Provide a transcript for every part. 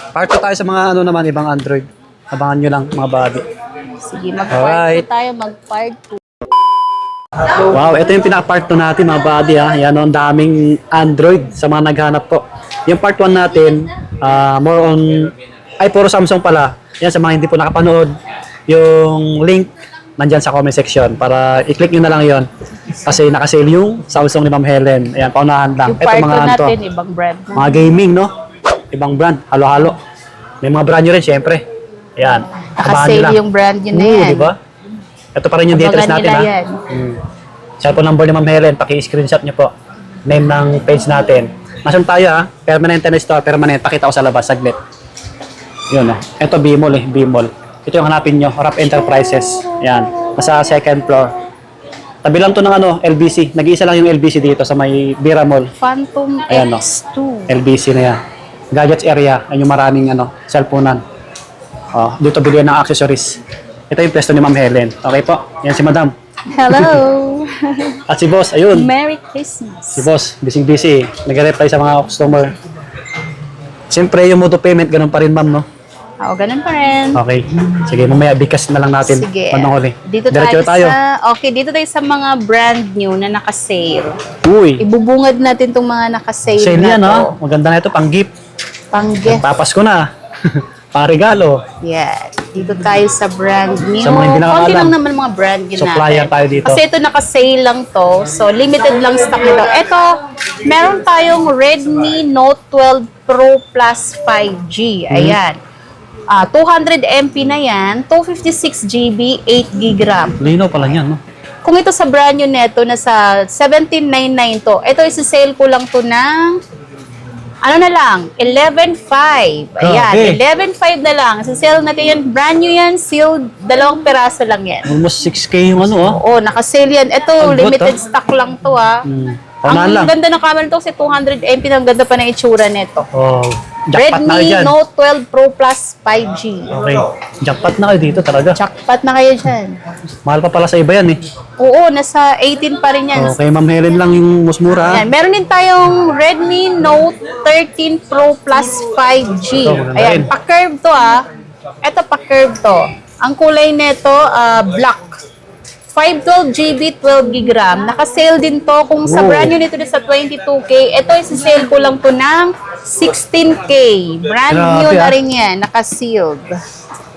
Part 2 tayo sa mga ano naman, ibang Android. Abangan nyo lang mga buddy. Sige, mag-part 2 tayo, mag-part 2. Wow, ito yung pinaka-part 2 natin mga buddy ha. Yan o, ang daming Android sa mga naghanap po. Yung part 1 natin, more on, ay puro Samsung pala. Yan sa mga hindi po nakapanood. Yung link, nandyan sa comment section para i-click nyo na lang yon kasi nakasale yung Samsung ni Ma'am Helen. Ayan, paunahan lang. Yung Ito part 2 mga ano to, natin, ibang brand na. mga gaming, no? Ibang brand, halo-halo. May mga brand nyo rin, syempre. Ayan, abangan nyo Nakasale lang. yung brand yun na yan. Diba? Ito pa rin yung details Abangan natin, nila ha? yan. Cellphone number ni Ma'am Helen, paki-screenshot nyo po. Name ng page natin. Nasaan tayo, ha? Permanent na store, permanent. Pakita ko sa labas, saglit. Yun, oh. Ito, Bimol, Bimol. Ito yung hanapin nyo, Rap Enterprises. Ayan, nasa second floor. Tabi lang to ng ano, LBC. Nag-iisa lang yung LBC dito sa may Bira Mall. Phantom Ayan, no? X2. LBC na yan. Gadgets area, ayun yung maraming ano, cellphonean. Oh, dito bilihan ng accessories. Ito yung pwesto ni Ma'am Helen. Okay po, yan si Madam. Hello! At si Boss, ayun. Merry Christmas! Si Boss, busy-busy. Nag-reply sa mga customer. Siyempre, yung mode of payment, ganun pa rin, ma'am, no? Oo, ganun pa rin. Okay. Sige, mamaya bikas na lang natin. Sige. Bandang huli. Dito Diretso tayo sa... Okay, dito tayo sa mga brand new na naka-sale. Uy, Ibubungad natin itong mga naka-sale sale na yan, to. ha? Maganda na ito, pang-gift. Pang-gift. Papasko na. Pang-regalo. Yes. Dito tayo sa brand new. Sa mga hindi nakakaalam. Konti lang naman mga brand new Supplier natin. tayo dito. Kasi ito naka-sale lang to. So, limited lang stock nito. Ito, meron tayong Redmi Note 12 Pro Plus 5G. Ayan. 200 MP na yan. 256 GB, 8 GB RAM. Lino pala yan, no? Kung ito sa brand new neto, nasa 1799 to. Ito, isi-sale ko lang to ng ano na lang, 11.5. Ayan, Okay. 11.5 na lang. Sa-sale natin yan. Brand new yan, sealed. 2 peraso lang yan. Almost 6K yung ano, ha? Oo, naka-sale yan. Ito, Ang good, limited stock lang to, ha. Paunahan lang. Ang ganda ng camera nito kasi 200 MP. Ang ganda pa ng itsura nito. Oh, jackpot na kayo Redmi dyan. Note 12 Pro Plus 5G. Okay. Jackpot na kayo dito talaga. Jackpot na kayo dyan. Mahal pa pala sa iba yan, eh. Oo, nasa 18 pa rin yan. Okay, Ma'am Helen lang yung mas mura, ha? Ayan, meron din tayong Redmi Note 13 Pro Plus 5G. Ito, maganda Ayan, rin. pa-curve to, ha. Ito, pa-curve to. Ang kulay nito, black. 512 GB, 12 GB RAM. Naka-sale din to. Kung sa Wow. brand new nito sa 22K, ito isi-sale ko lang to ng 16K. Brand Grabe, new na ah. rin yan. Naka-sealed.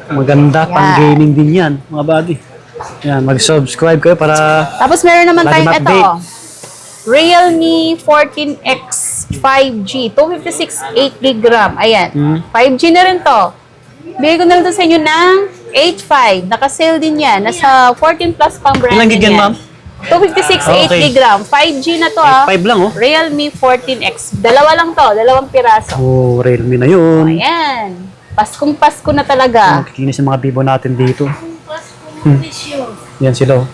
Maganda, Yan. pang-gaming din yan, mga buddy. Yan, mag-subscribe kayo para... Tapos meron naman Lagi tayong ito. ma-update. Realme 14X 5G. 256, 8 GB RAM. Ayan. 5G na rin to. Bigay ko na lang to sa inyo ng 8.5. Naka-sale din yan. Nasa 14 plus pang brand Ilang gig yan, ma'am? 256, 8 Okay. GB RAM. 5G na to, 5 lang, oh. Realme 14X. Dalawa lang to. 2 piraso. Oh, Realme na yun. Ayan. Paskong Pasko na talaga. Kikinis yung mga bibo natin dito. Yan sila, oh.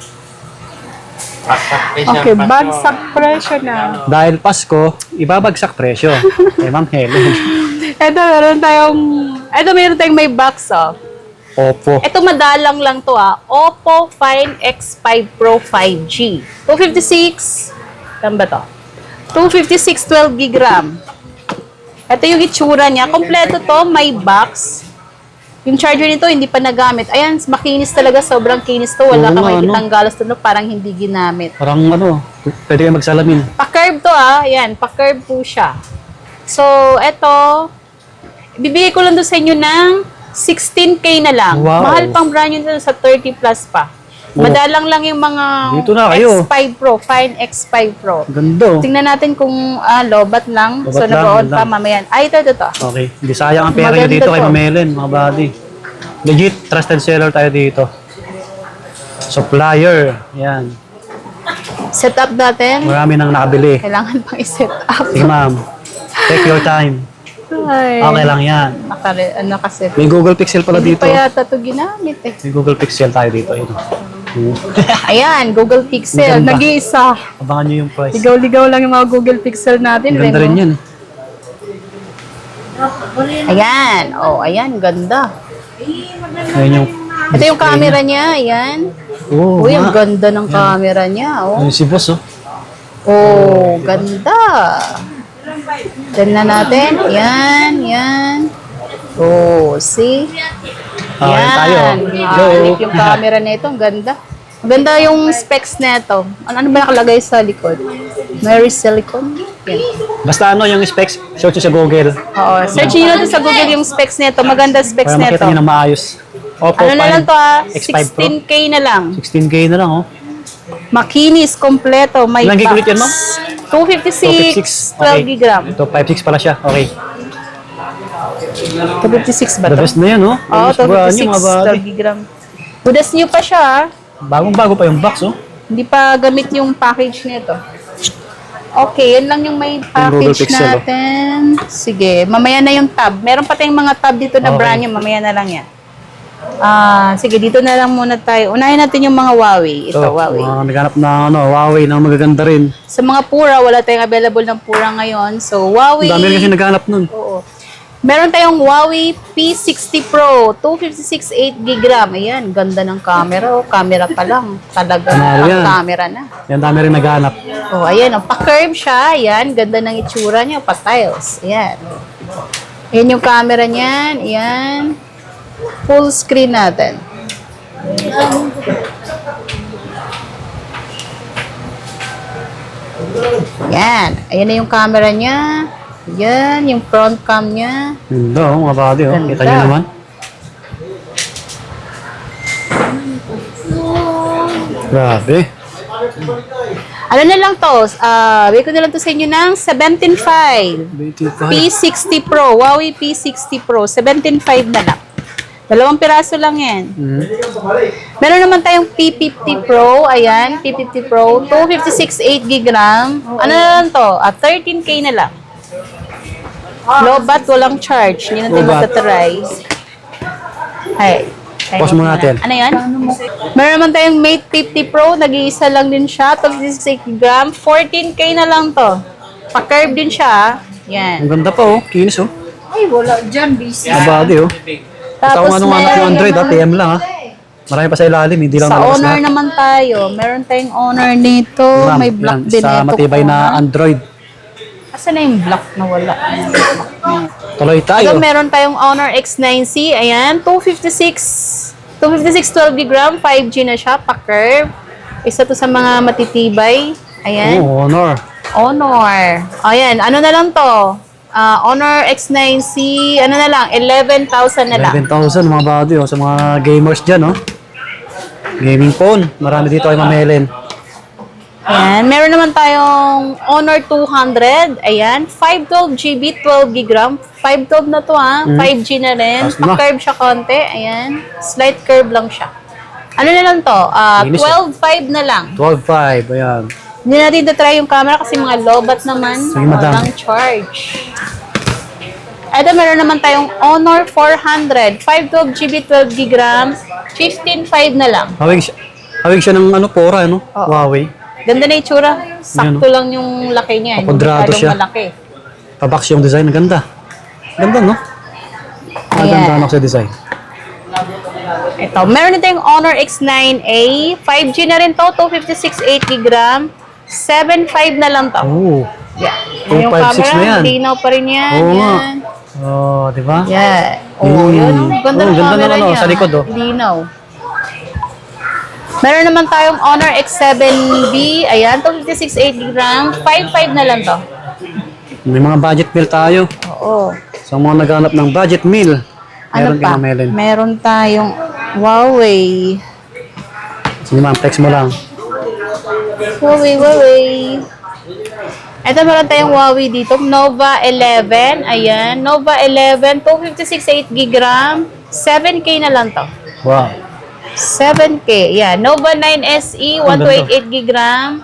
Okay, bagsak presyo na. Dahil Pasko, ibabagsak presyo. Kay Ma'am Helen. Meron tayong may box, oh. Oppo. Ito madalang lang to, Oppo Find X5 Pro 5G. 256, saan ba to? 256, 12 GB RAM. Ito yung itsura niya. Kompleto to, may box. Yung charger nito, hindi pa nagamit. Ayan, makinis talaga. Sobrang kinis to. Wala Oo ka nga, makikitang galos to, no? Parang hindi ginamit. Parang ano, pwede kayo magsalamin. Pa-curve to, Ayan, pa-curve po siya. So, eto, bibigay ko lang doon sa inyo ng 16K na lang. Wow. Mahal pang brand nyo doon sa 30 plus pa. Madalang lang yung mga Dito na kayo. X5 Pro, Fine X5 Pro. Ganda, oh. Tingnan natin kung lobat lang. Lobat So, lang, nabaon ganda. pa mamaya. Ay, ito. Okay. Hindi sayang ang pera nyo Maganda dito kay to. Ma'am Helen, mga buddy. Legit, trusted seller tayo dito. Supplier. Yan. Set up natin. Marami nang nakabili. Kailangan pang i-set up. Sige, ma'am. Take your time. Ay, Okay lang yan. ano kasi. May Google Pixel pala Hindi dito. pa yata ito ginamit eh. May Google Pixel tayo dito. Ayun. Ayan, Google Pixel. Maganda. Nag-iisa. Abangan nyo yung price. Ligaw-ligaw lang yung mga Google Pixel natin. Ganda rin yan. Ayan. Oh, ayan. Ganda. Ayun yung... Ito yung camera niya. Ayan. Oh, Uy, ang nga. ganda ng camera niya. Oh, Ayun si boss, oh. oh ganda. Diyan na natin. Yan, yan. Oh, see? Yan tayo. Hanip yung camera nito. Ang ganda. Ang ganda yung specs nito. Ano ba nakalagay sa likod? Mary Silicon. Yan. Basta ano yung specs, search nyo sa Google. Oo. Search nyo natin sa Google yung specs nito. Maganda specs Para nito. makita nyo na maayos. Oppo Ano na lang to X5 Pro. 16K na lang. 16K na lang, oh. Makinis, kompleto. May Ilang gig box. ulit yan, ma'am? 256, 12 Okay. gig RAM. Ito, 5.6 pala siya. Okay. 256 ba The to? best na yan, oh. Oo, Brand new, 256, mga buddy. 12 gig RAM. Budas new pa siya, ah. Bagong-bago pa yung box, oh. Hindi pa gamit yung package nito. Okay, yan lang yung may Google package Pixel, oh. natin. Sige, mamaya na yung tab. Meron pa tayong mga tab dito na Okay. brand new. Mamaya na lang yan. Sige, dito na lang muna tayo. Unahin natin yung mga Huawei. Ito, Huawei. Mga naghanap na Huawei na magaganda rin. Sa mga pura, wala tayong available ng pura ngayon. So, Huawei. Ang dami rin kasi naghanap nun. Oo. Meron tayong Huawei P60 Pro, 256 8GB RAM. Ayan, ganda ng camera. Oh, camera pa lang. Talaga Panalo ang yan. camera na. Yan, dami rin naghanap. Oh, ayan, oh, pa-curve siya. Ayan, ganda ng itsura niya, pa-tiles. Ayan. Ayan yung camera niyan. Ayan. Full screen natin. Ayan. Ayan na yung camera niya. Ayan, yung front cam niya. Ganda, oh, mga buddy, oh. Ganda. Kita nyo naman. Grabe. Ano na lang to? Bigay ko na lang to sa inyo ng 17.5. 25. P60 Pro. Huawei P60 Pro. 17.5 na lang. Dalawang piraso lang yan. Meron naman tayong P50 Pro. Ayan, P50 Pro. 256 8GB RAM. Ano na lang to? 13K na lang. Low bat, walang charge. Hindi natin Low bat. matatry. Ay. Pause muna natin. Ano yan? Meron naman tayong Mate 50 Pro. Nag-iisa lang din siya. 256 GB. 14K na lang to. Pa-curve din siya. Yan. Ang ganda pa, oh. Kinis, oh. Ay, wala dyan, busy. Mga buddy, oh. Tapos Ito nga nung Android, PM lang, ha. Marami pa sa ilalim, hindi lang sa nalabas owner lahat. naman tayo. Meron tayong owner nito. Ma'am, May block yan, din sa ito. matibay na Android. Asan na yung block na wala? Tuloy tayo. So, meron tayong Honor X9C. Ayan, 256 12 GB RAM, 5G na siya, pa-curve. Isa to sa mga matitibay. Ayan, Oh, Honor. Honor. Ayan, ano na lang to? Honor X9C, ano na lang, 11,000 na lang. 11,000 mga buddy, oh. Sa mga gamers dyan, oh. Gaming phone. Marami dito ay mamelen. Ayan, meron naman tayong Honor 200. Ayan, 512GB, 12GB RAM. 512 na to, ha. 5G na rin. Taas na. Pa-curve siya konti. Ayan, slight curve lang siya. Ano na lang to? Linis, 12.5 na lang. 12.5, ayan. Hindi natin try yung camera kasi mga lobat naman. Sige, madam. Walang charge. Ito, meron naman tayong Honor 400. 512GB, 12GB RAM. 15.5 na lang. Hawig siya ng pora, ano? Oo. Huawei. Ganda na itsura. Sakto Yan, lang yung laki niya. Hindi Pakuadrado masyadong siya. malaki. Pabox yung design, ganda. Ganda, no? Maganda Ayan. ako sa design. Ito, meron din tayong Honor X9A. 5G na rin to. 256 8GB RAM. 7.5 na lang to. Oh. Yeah. Yung 256 na yan. linaw pa rin yan. Oo nga. Yan. Oh, di ba? Yeah. Oh, yun. Ganda Oh, ng ganda camera ng ano, niya. sa likod, oh. Linaw. Meron naman tayong Honor X7B. Ayan, 256 8GB RAM. 5.5 na lang to. May mga budget meal tayo. Oo. Sa mga naghanap ng budget meal, Ano meron pa? kay Mamelen. Meron tayong Huawei. Sige ma'am, flex mo lang. Huawei. Ito, meron tayong Huawei dito. Nova 11. Ayan. Nova 11. 256 8GB RAM. 7K na lang to. Wow. 7K. Yan. Nova 9 SE. 128 GB RAM.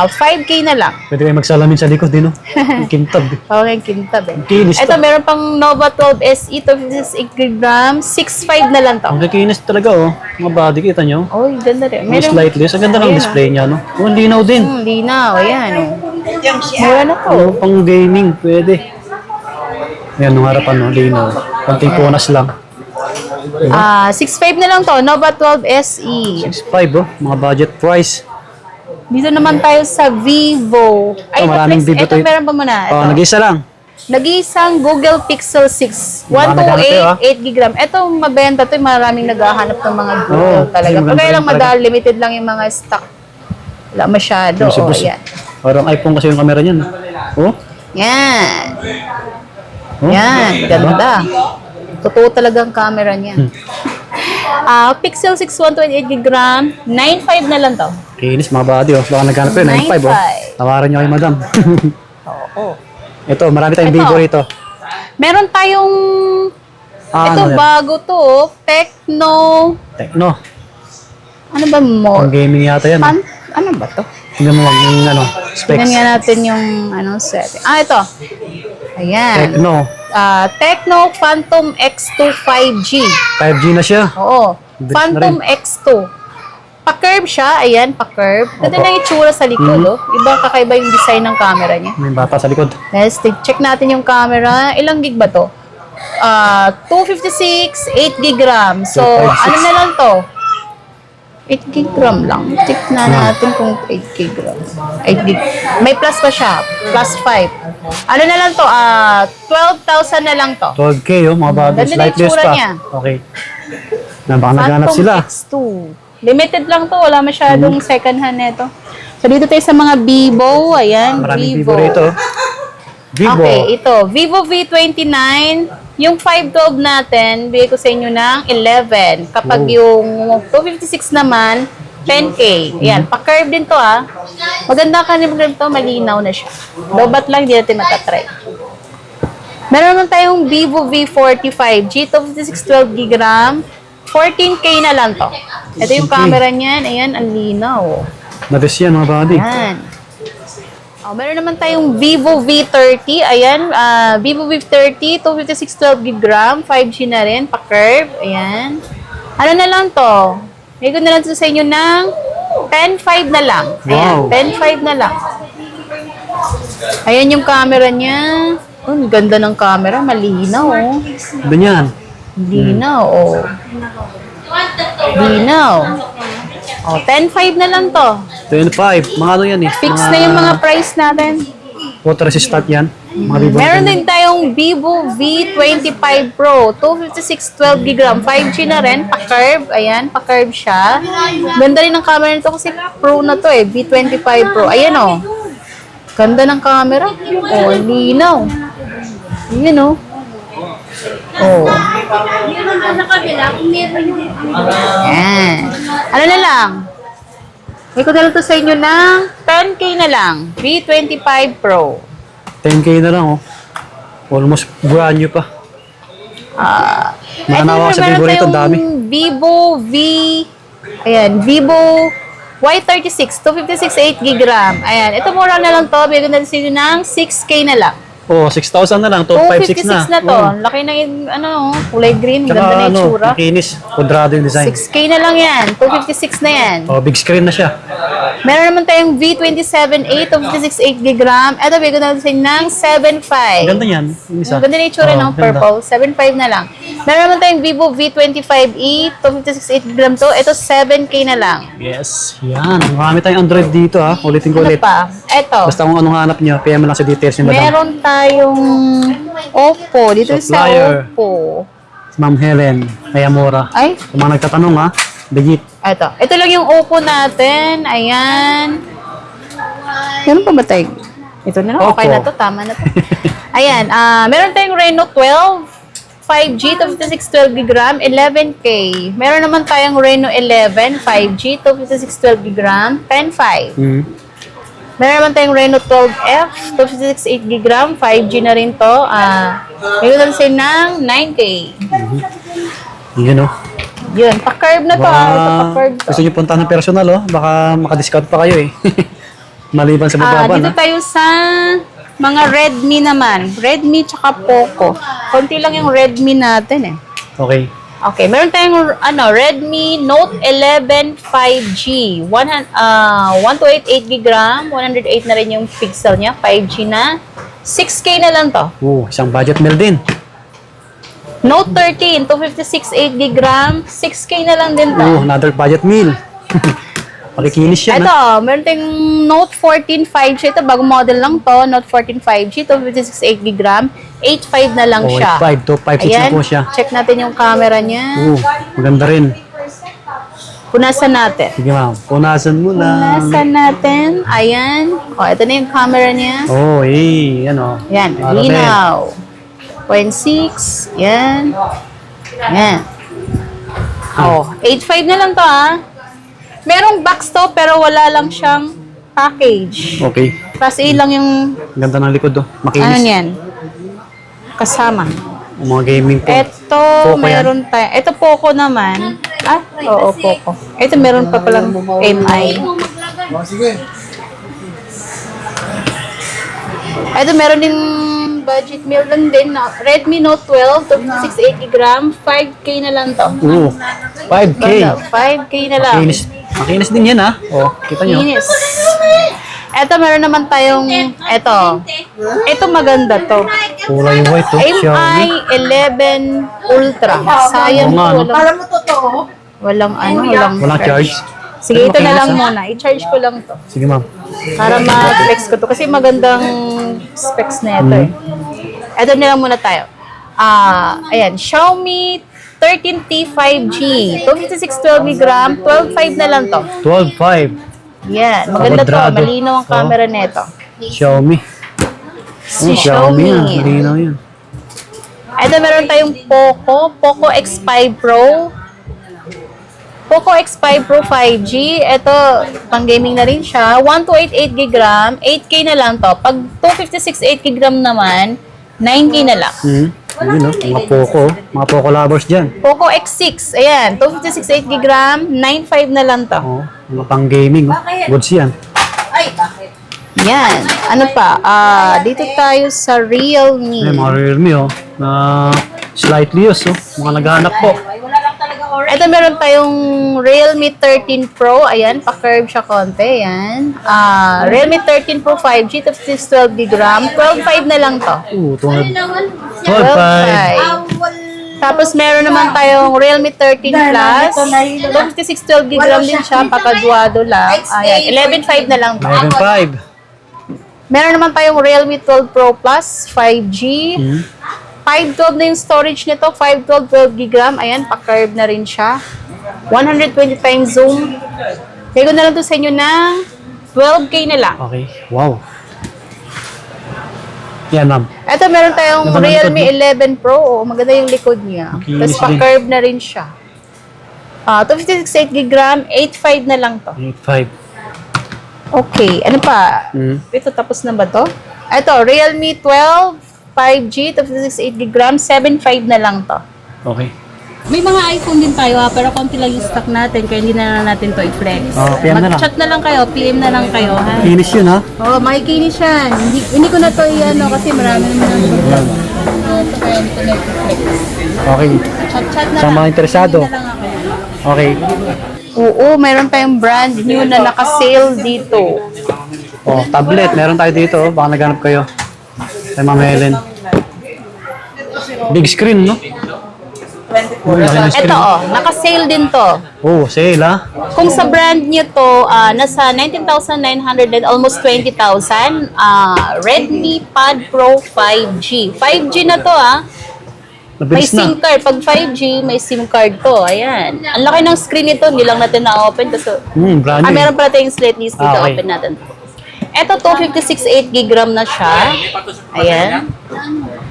5K na lang. Pwede kayo magsalamin sa likod din, no? Yung kintab. Pawang kintab eh. Kinis Ito, to. meron pang Nova 12 SE. 256 GB RAM. 6.5 na lang to. Ang kikinis talaga, oh. Mga body, kita nyo? Uy, ganda rin. May slightly. Sa ganda ng Ayan, display niya, no? Oh, ang linaw din. Linaw. Ayan. Oh. Mura na to. Oh, pang gaming, pwede. Ayan, nung harapan, no? Linaw. Konting punas lang. 6.5 na lang to. Nova 12 SE. 6.5, oh. Mga budget price. Dito naman tayo sa Vivo. Oh, maraming Vivo ito tayo. meron pa muna. Oh, Ito. nag-isa lang. Nag-iisang Google Pixel 6. Naghanap tayo, 128, 8 GB RAM. Ito, mabenta to. Maraming naghahanap ng mga Google Oo, talaga. kasi Pag kaya lang maganda rin limited lang yung mga stock. Wala masyado. Yung si Oh, boss. ayan. Parang iPhone kasi yung camera niyan. Oh, Yan. oh. Yan. Ganda. Totoo talaga ang camera niya. Pixel 6, 128 GB RAM. 9.5 na lang to. Kinis mga buddy, oh. Baka naghanap ko yun, 9.5, oh. 9.5. Tawaran niyo kay madam. Oo. Ito, marami tayong Ito. Vivo rito. Meron tayong ito Ano yan? bago to, Tecno. Tecno. Ano ba mo? Ang gaming yata yan. Pan, ano ba to? Tingnan mo lang yung ano, Tingnan specs. nga natin yung setting. Ito. Ayan. Tecno. Tecno Phantom X2 5G. 5G na siya. Oo. Bilis na Phantom X2. Pa-curve siya. Ayan, pa-curve. Ganda Opo. na yung itsura sa likod, oh. Iba kakaiba yung design ng camera niya. May bata sa likod. Let's check natin yung camera. Ilang gig ba to? 256, 8 gig RAM. So, 256. ano na lang to? 8 gig RAM lang. Check na natin kung 8 gig RAM. 8 gig. May plus pa siya. Plus 5. Ano na lang to? 12,000 na lang to. 12K, oh, mga buddy. Ganda na yung Slightless tsura pa. niya. Okay. Na baka naghanap Phantom sila. X2. Limited lang to. Wala masyadong second hand nito. So, dito tayo sa mga Vivo. Ayan, Maraming Vivo rito. Vivo. Okay, ito. Vivo V29. Yung 512 natin, bigay ko sa inyo ng 11. Kapag Oh. yung 256 naman, 10K. Ayan, pa-curve din to Maganda ka rin to, malinaw na siya. Lobat lang, hindi natin matatry. Meron naman tayong Vivo V45 G256 12GB RAM. 14K na lang to. Ito yung 14K. camera niyan. Ayan, ang linaw. Na-best yan, mga buddy. Ayan. Meron naman tayong Vivo V30. Ayan, Vivo V30, 256 12GB RAM, 5G na rin, pa-curve. Ayan. Ano na lang to? May ko na lang to sa inyo ng 10.5 na lang. Ayan, Wow. 10.5 na lang. Ayan yung camera niya. Oh, ang ganda ng camera. Malinaw, oh. Ganyan. Linaw, oh. Linaw. Oh, 10.5 na lang to. 25. Mga ano yan eh. Fix na yung mga price natin. Water resistant yan. Mga Vivo. Meron din tayong Vivo V25 Pro, 256 12GB RAM, 5G na rin, pa-curve. Ayan, pa-curve siya. Ganda rin ng camera nito kasi Pro na to V25 Pro. Ayan oh. Ganda ng camera. Oh, linaw. Ayan oh. Oh. Ayan. Ano na lang? May ko na lang to sa inyo ng 10K na lang. V25 Pro. 10K na lang, oh. Almost brand new pa. Nakanawa Ito, sa Vivo meron rito, tayong dami. Vivo Y36, 256 8GB RAM. Ayan, ito mura na lang to. Bigyan na sa inyo ng 6K na lang. Oh, 6,000 na lang. 256 256 na. na to. Oh. Laki na yung, kulay green. Tsaka Ganda na yung ano, tsura. makinis. Kudrado yung design. 6K na lang yan. 256 na yan. Oh, big screen na siya. Meron naman tayong V27A, 256 8GB RAM. Ito, bigyan na sa inyo ng 7.5. Ganda yan. Yung isa. Ganda na yung itsura Oh, ng ganda. purple. 7.5 na lang. Meron naman tayong Vivo V25e, 256 8GB to. Ito, 7K na lang. Yes. Yan. Marami tayong Android dito, ha. Ulitin ko Ano ulit. pa? Ito. Basta kung anong hanap nyo, PM mo lang sa details ni madam. Meron tayong Oppo. Dito Supplier. sa Oppo. Ma'am Helen Ayamura. Ay, Kung mga nagtatanong, ha. Legit. ito. Ito lang yung Oppo natin. Ayan. Meron pa ba tayo? Ito na lang. Okay Oppo. na to. Tama na to. Ayan. Meron tayong Reno 12. 5G, 256 12GB RAM, 11K. Meron naman tayong Reno 11, 5G, 256 12GB RAM, 10.5. Meron naman tayong Reno 12F, 256 8GB RAM, 5G na rin to. Meron naman sa'yo ng 9K. Yun, oh. Yun, pa-curve na to. Ito pa-curve to. Gusto nyo punta ng personal, oh. Baka makadiscount pa kayo, eh. Maliban sa bababa, Dito na. tayo sa mga Redmi naman. Redmi tsaka Poco. Konti lang yung Redmi natin eh. Okay. Okay, meron tayong Redmi Note 11 5G. 128 8GB RAM, 108 na rin yung pixel niya, 5G na. 6K na lang to. Isang budget meal din. Note 13, 256 8GB RAM, 6K na lang din to. Another budget meal. Pakikinis siya, Ito, meron tayong Note 14 5G. Ito, bagong model lang to. Note 14 5G. 256 8 GB. 8.5 na lang Oh, siya. 8.5 to 5.6 na po siya. Check natin yung camera niya. Maganda rin. Punasan natin. Sige ma'am, punasan mo na. Punasan natin. Ayan. O, ito na yung camera niya. Oh, yan o. Yan, Para linaw. 0.6. Yan. Yan. Oh, 8.5 na lang to Merong box to pero wala lang siyang package. Okay. Class A lang yung Ganda ng likod ano Makinis. yan. Kasama. Ang mga gaming po. Ito, Poco meron tayo. Ito Poco naman. Oo, Poco. Ito meron pa palang MI. Ito meron din budget meal lang din. Redmi Note 12, 256 8 GB, 5K na lang to. 5K. 5K na lang. Makinis din yan Oh, kita nyo. Kinis. Ito meron naman tayong, ito maganda to. Kulay white to. MI 11 Ultra. Sayang Oo nga, no? walang, Alam mo totoo? Walang charge. Sige, ito na Makinis, lang muna. I-charge ko lang to. Sige ma'am. Para ma-flex ko to. Kasi magandang specs na ito Ito na lang muna tayo. Ayan, Xiaomi 13T 5G. 256 12 GB. 12.5 na lang to. 12.5. Yan. Maganda to. Kwadrado. Malinaw ang camera nito. Xiaomi. Si Xiaomi yan. Xiaomi. Malinaw yan. Ito meron tayong Poco X5 Pro. Poco X5 Pro 5G. Ito, pang gaming na rin siya. 1288 GB, 8K na lang to. Pag 256 8 GB naman, 9K na lang. Yun mga Poco. Mga Poco lovers dyan. Poco X6, ayan, 256 8 GB, 9.5 na lang to. Mga pang gaming. Goods yan. Yan. Ano pa? Dito tayo sa Realme. Mga Realme na slightly used mga naghahanap po. Ito meron tayong Realme 13 Pro. Ayan, pa-curve siya konti. Ayan. Realme 13 Pro 5G, 12 GB, 12.5 na lang to. 12.5. 12.5. Tapos meron naman tayong Realme 13 Plus. 256 12 GB din siya, papaduado lang. Ayan, 11.5 na lang to. 11.5. Meron naman tayong Realme 12 Pro Plus 5G. 512 na yung storage nito, 512 12 GB. Ayan, pa-curve na rin siya. 120 times zoom. Kaya ko na lang to sa inyo ng 12K na lang. Okay. Wow. Yan, ma'am. Ito, meron tayong Ganda ng Realme likod 11 Pro. Oo, maganda yung likod niya. Makinis Tapos rin. pa-curve na rin siya. 256 8 GB, 8.5 na lang to. 8.5. Okay, ano pa? Ito, tapos na ba to? Ito, Realme 12 5G, 256 8 GB, 7.5 na lang to. Okay. May mga iPhone din tayo pero konti lang yung stock natin kaya hindi na natin to i-flex. PM na lang. Mag-chat na lang kayo, PM na lang kayo ha. Kinis yun, Oo, makikinis yan. Hindi ko na to i-ano kasi marami naman ang product. Ito kaya hindi ko na i-flex. Okay. Chat na Sa lang. mga interesado. PM na lang ako. Okay. Oo, mayroon tayong brand new na naka-sale dito. Tablet. Meron tayo dito. Baka naghanap kayo. Kay Ma'am Helen. Big screen, no? Laki ng screen. Ito naka-sale din to. Sale, Kung sa brand new to, nasa 19,900 and almost 20,000. Redmi Pad Pro 5G. 5G na to May Nabilis na. SIM card. Pag 5G, may SIM card to. Ayan. Ang laki ng screen nito. Hindi lang natin na-open. Kasi, Brand new. meron pala tayong slate list dito. Okay. Open natin. Ito, 256 8 GB na siya. Ayan.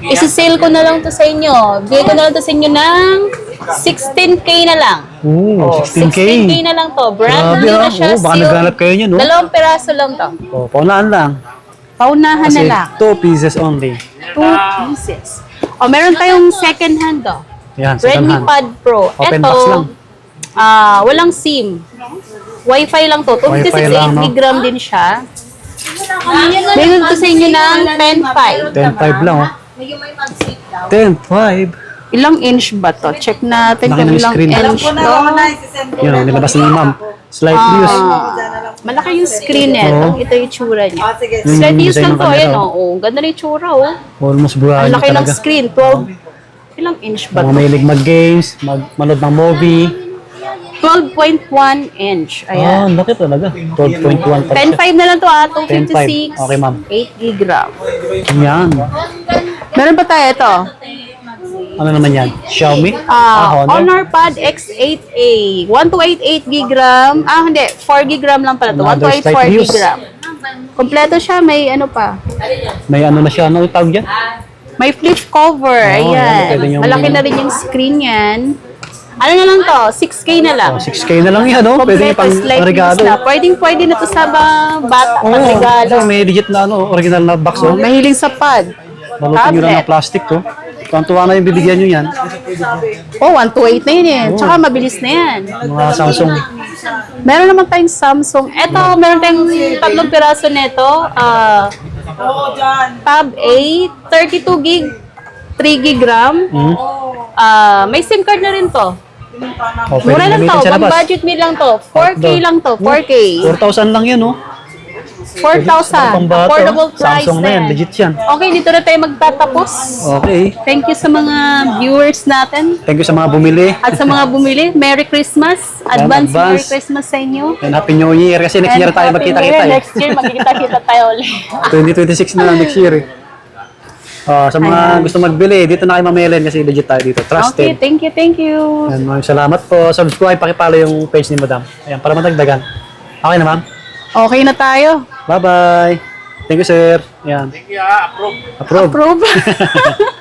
Isi-sale ko na lang to sa inyo. Bigay ko na lang to sa inyo ng 16K na lang. 16K. 16K na lang to. Brand new na siya. Baka Seal. naghanap kayo niyan, no? 2 peraso lang to. Paunahan lang. Paunahan na Kasi lang. 2 pieces only. 2 pieces. Meron tayong second hand to. Yan, second Redmi hand. Pad Pro. Open Ito, box lang. Walang SIM. Wi-Fi lang to. 256 Wi-Fi lang, 8 no? GB din siya. Meron to sa inyo ng 10.5. 10.5 lang, 10.5. Ilang inch ba to? Check natin Laki kung ng ilang screen. inch to. Yan, nilabas ni Ma'am. Slightly used. Malaki yung screen nito. Ito yung tsura niya. Yung Slightly used design lang ng to. Ayan, camera, Ganda na yung tsura, Almost brand Ang new laki ng talaga. screen. 12. Ilang inch ba Mga to? mahilig mag-games, manood ng movie. 12.1 inch. Ah, Ayan. laki talaga. 12.1 pa siya. 10.5 na lang to 10.5. 256. Okay, ma'am. 8 gig RAM. Yan. Meron pa tayo ito. Ano naman yan? Xiaomi? Honor? Honor Pad X8A. 1288 gig RAM. Hindi. 4 gig RAM lang pala to. Another 1284 slight gig views. RAM. Kompleto siya. May ano pa. May ano na siya. Ano yung tawag dyan? May flip cover. Oh, yan. Pwede Ayan. yung- Malaki na rin yung screen yan. Ano na lang to? 6K na lang. 6K na lang yan, no? Pwede yung Kompleto slide regalo. views na. Pwede na to sa mga bata. Oo, Pang regalo. may legit na ano, original na box, oh. Mahiling sa pad. Balutin nyo lang ng plastic, to. Tuwan-tuwa na yung bibigyan nyo yan. Oh, 128 na yun eh. Tsaka mabilis na yan. Mga Samsung. Meron naman tayong Samsung. Eto, meron tayong 3 piraso nito. Tab A, 32 gig, 3 gig RAM. May SIM card na rin to. Oh, Mura lang to. gamitin sa Pang labas. budget meal lang to. 4K lang to. 4K. 4,000 lang yan, oh. 4,000. Pang bata, Affordable oh. price Samsung na yan, legit yan. Okay, dito na tayo magtatapos. Okay. Thank you sa mga viewers natin Thank you sa mga bumili. at sa mga bumili. Merry Christmas. Advance Merry advance. Christmas sa inyo. And Happy New Year kasi next year tayo And Happy New magkita-kita Year. eh. Next year, magkikita-kita tayo ulit. 2026 na lang next year eh. Sa mga gusto magbili, dito na kayo mamili kasi legit tayo dito. Okay, Trusted. thank you. And maraming salamat po. Subscribe, pakipalo yung page ni Madam. Ayan, para matagdagan. Okay na, ma'am? Okay na tayo. Bye-bye. Thank you, sir. Ayan. Thank you, approve. Approve. Approve.